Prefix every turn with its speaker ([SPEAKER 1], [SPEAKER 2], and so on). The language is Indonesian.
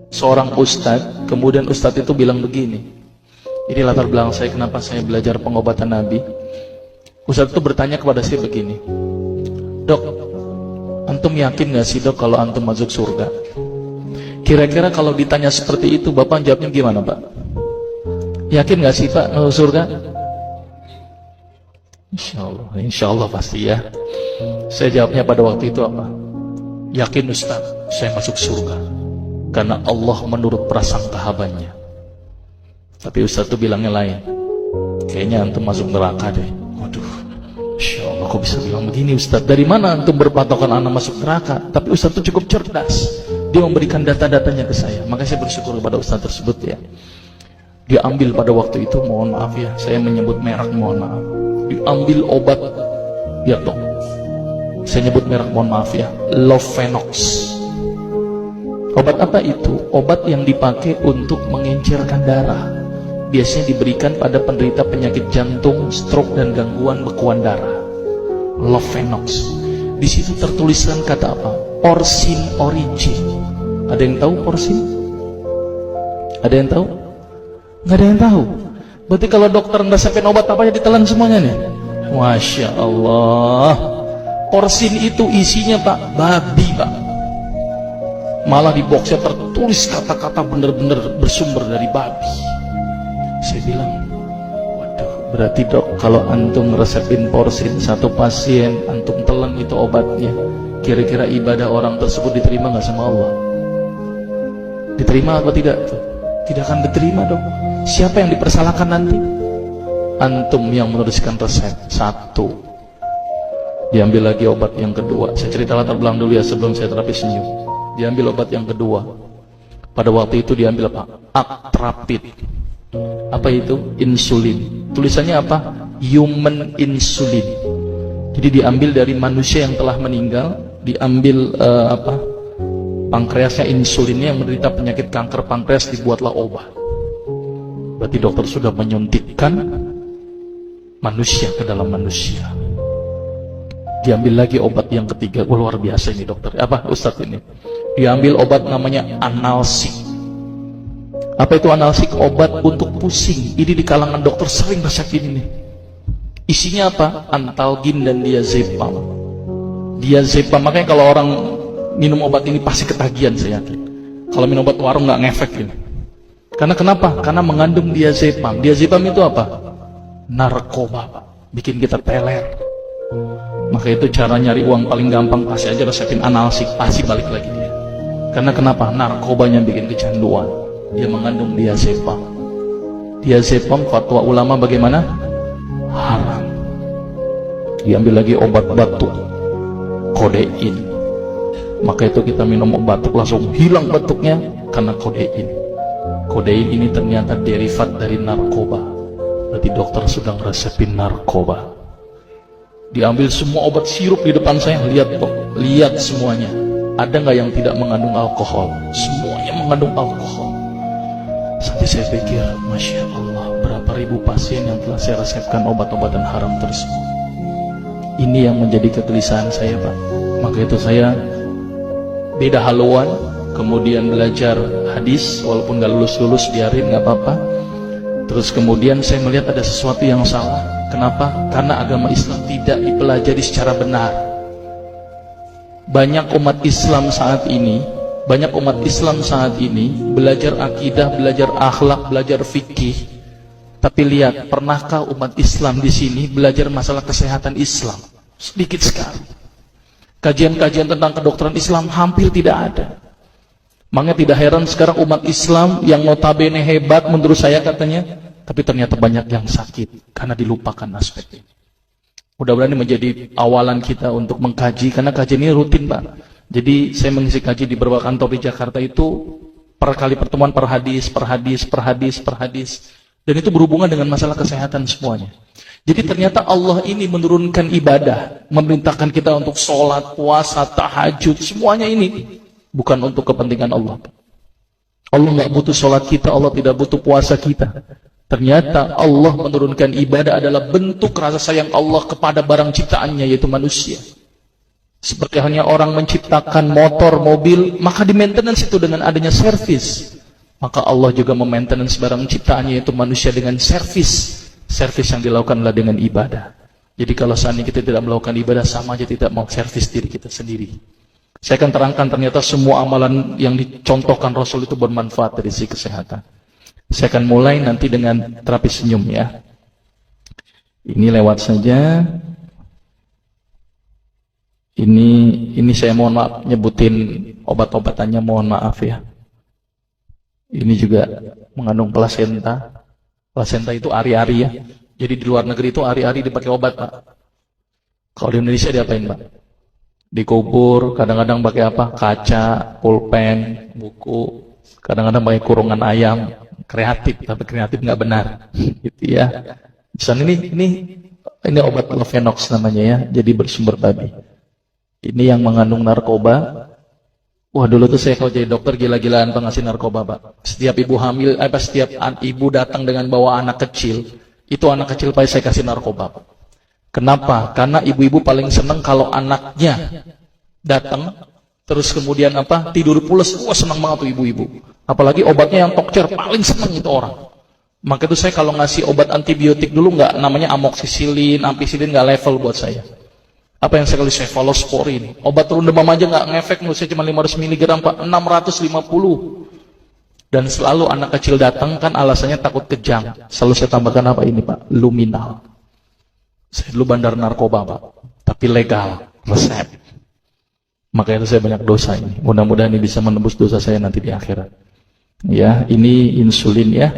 [SPEAKER 1] seorang ustadz, kemudian ustadz itu bilang begini. Ini latar belakang saya kenapa saya belajar pengobatan Nabi. Ustadz itu bertanya kepada saya begini, "Dok, antum yakin gak sih dok kalau antum masuk surga?" Kira-kira kalau ditanya seperti itu, Bapak jawabnya gimana Pak? Yakin gak sih Pak masuk surga? Insya Allah pasti ya. Saya jawabnya pada waktu itu apa? Yakin Ustaz, saya masuk surga karena Allah menurut prasangka hambanya. Tapi Ustaz itu bilangnya lain. Kayaknya antum masuk neraka deh. Waduh, Insya Allah kok bisa bilang begini Ustaz? Dari mana antum berpatokan anak masuk neraka? Tapi Ustaz itu cukup cerdas. Dia memberikan data-datanya ke saya. Maka saya bersyukur kepada Ustaz tersebut ya. Dia ambil pada waktu itu, mohon maaf ya, saya menyebut merek, mohon maaf. Diambil obat, ya dok, saya nyebut merek, mohon maaf ya, Lovenox. Obat apa itu? Obat yang dipakai untuk mengencerkan darah. Biasanya diberikan pada penderita penyakit jantung, stroke dan gangguan bekuan darah. Lovenox. Di situ tertuliskan kata apa? Porsin origin. Ada yang tahu porsin? Ada yang tahu? Nggak ada yang tahu. Berarti kalau dokter ngeresepin obat apa aja ditelan semuanya nih. Masya Allah. Porsin itu isinya Pak, babi Pak. Malah di boxnya tertulis kata-kata bener-bener bersumber dari babi. Saya bilang, waduh, berarti dok kalau antum ngeresepin porsin satu pasien, antum telan itu obatnya, kira-kira ibadah orang tersebut diterima nggak sama Allah? Diterima apa tidak tuh? Tidak akan diterima dong. Siapa yang dipersalahkan nanti? Antum yang menuliskan resep. Satu. Diambil lagi obat yang kedua. Saya cerita latar belakang dulu ya sebelum saya terapi senyum. Diambil obat yang kedua. Pada waktu itu diambil apa? Atrapid. Apa itu? Insulin. Tulisannya apa? Human insulin. Jadi diambil dari manusia yang telah meninggal. Diambil pankreasnya, insulinnya, yang menderita penyakit kanker pankreas, dibuatlah obat. Berarti dokter sudah menyuntikkan manusia ke dalam manusia. Diambil lagi obat yang ketiga. Luar biasa ini dokter. Apa Ustadz ini? Diambil obat namanya analsik. Apa itu analsik? Obat untuk pusing. Ini di kalangan dokter sering resepin ini. Isinya apa? Antalgin dan diazepam. Diazepam, makanya kalau orang minum obat ini pasti ketagihan, saya yakin. Kalau minum obat warung nggak ngefek ini. Karena kenapa? Karena mengandung diazepam. Diazepam itu apa? Narkoba Pak. Bikin kita teler. Maka itu cara nyari uang paling gampang, pasti aja resepin analsik, pasti balik lagi dia. Karena kenapa? Narkobanya bikin kecanduan. Dia mengandung diazepam. Diazepam fatwa ulama bagaimana? Haram. Diambil lagi obat batuk, kodein. Maka itu kita minum obat batuk langsung hilang batuknya karena kodein. Kodein ini ternyata derivat dari narkoba. Berarti dokter sedang resepin narkoba. Diambil semua obat sirup di depan saya, lihat dok, lihat semuanya. Ada nggak yang tidak mengandung alkohol? Semuanya mengandung alkohol. Sampai saya pikir, Masya Allah, berapa ribu pasien yang telah saya resepkan obat-obatan haram tersebut. Ini yang menjadi kegelisahan saya Pak. Maka itu saya beda haluan, kemudian belajar hadis, walaupun gak lulus-lulus biarin, gak apa-apa. Terus kemudian saya melihat ada sesuatu yang salah. Kenapa? Karena agama Islam tidak dipelajari secara benar. Banyak umat Islam saat ini belajar akidah, belajar akhlak, belajar fikih. Tapi lihat, pernahkah umat Islam di sini belajar masalah kesehatan Islam? Sedikit sekali. Kajian-kajian tentang kedokteran Islam hampir tidak ada. Makanya tidak heran sekarang umat Islam yang notabene hebat menurut saya katanya, tapi ternyata banyak yang sakit karena dilupakan aspek ini. Mudah-mudahan ini menjadi awalan kita untuk mengkaji, karena kajian ini rutin Pak. Jadi saya mengisi kaji di beberapa kantor di Jakarta itu per kali pertemuan, per hadis. Dan itu berhubungan dengan masalah kesehatan semuanya. Jadi ternyata Allah ini menurunkan ibadah, memerintahkan kita untuk sholat, puasa, tahajud, semuanya ini bukan untuk kepentingan Allah. Allah nggak butuh sholat kita, Allah tidak butuh puasa kita. Ternyata Allah menurunkan ibadah adalah bentuk rasa sayang Allah kepada barang ciptaannya, yaitu manusia. Seperti halnya orang menciptakan motor, mobil, maka di maintenance itu dengan adanya servis. Maka Allah juga memaintenance barang ciptaannya, yaitu manusia, dengan servis. Servis yang dilakukan adalah dengan ibadah. Jadi kalau seandainya kita tidak melakukan ibadah, sama aja tidak mau servis diri kita sendiri. Saya akan terangkan ternyata semua amalan yang dicontohkan Rasul itu bermanfaat dari sisi kesehatan. Saya akan mulai nanti dengan terapi senyum ya. Ini lewat saja. Ini saya mohon maaf nyebutin obat-obatannya, mohon maaf ya. Ini juga mengandung plasenta. Plasenta itu ari-ari ya. Jadi di luar negeri itu ari-ari dipakai obat, Pak. Kalau di Indonesia diapain, Pak? Dikubur, kadang-kadang pakai apa? Kaca, pulpen, buku, kadang-kadang pakai kurungan ayam, kreatif, tapi kreatif nggak benar, gitu ya. Misalnya ini obat Lovenox namanya ya, jadi bersumber babi. Ini yang mengandung narkoba. Wah, dulu tuh saya kalau jadi dokter gila-gilaan pengasih narkoba, Pak. Setiap ibu hamil, setiap ibu datang dengan bawa anak kecil, itu anak kecil Pak saya kasih narkoba, Pak. Kenapa? Karena ibu-ibu paling seneng kalau anaknya datang, terus kemudian tidur pules. Wah, senang banget tuh ibu-ibu. Apalagi obatnya yang tokcer, paling seneng itu orang. Maka itu saya kalau ngasih obat antibiotik dulu nggak, namanya amoxicillin, ampicillin, nggak level buat saya. Apa yang saya kali cefalosporin, obat turun demam aja nggak ngefek, menurut saya cuma 500 mg, Pak, 650. Dan selalu anak kecil datang kan alasannya takut kejang. Selalu saya tambahkan apa ini, Pak? Luminal. Saya dulu bandar narkoba, Pak, tapi legal, resep. Makanya itu saya banyak dosa ini. Mudah-mudahan ini bisa menembus dosa saya nanti di akhirat. Ya, ini insulin ya.